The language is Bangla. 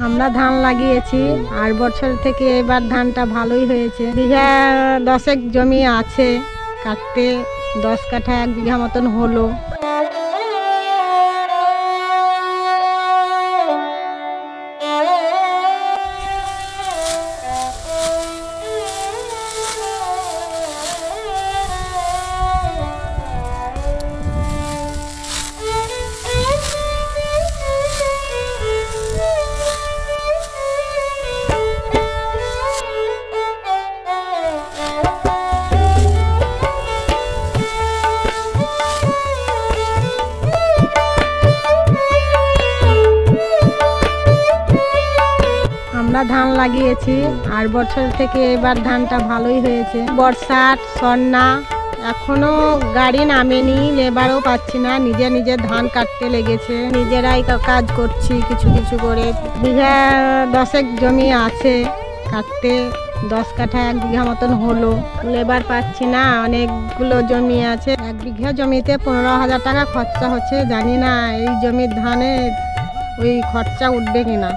আমরা ধান লাগিয়েছি আর বছর থেকে এবার ধানটা ভালোই হয়েছে। বিঘা 10 জমি আছে, কাটতে 10 কাঠা 1 বিঘা মতন হলো। আমরা ধান লাগিয়েছি আর বছর থেকে এবার ধানটা ভালোই হয়েছে। বর্ষার সন্না এখনো গাড়ি নামেনি, লেবারও পাচ্ছি না, নিজে নিজে ধান কাটতে লেগেছে, নিজেরাই কাজ করছি কিছু কিছু করে। বিঘা 10 জমি আছে, কাটতে 10 কাঠা 1 বিঘা মতন হলো। লেবার পাচ্ছি না, অনেকগুলো জমি আছে। 1 বিঘা জমিতে 15,000 টাকা খরচা হচ্ছে। জানি না এই জমির ধানে ওই খরচা উঠবে কিনা।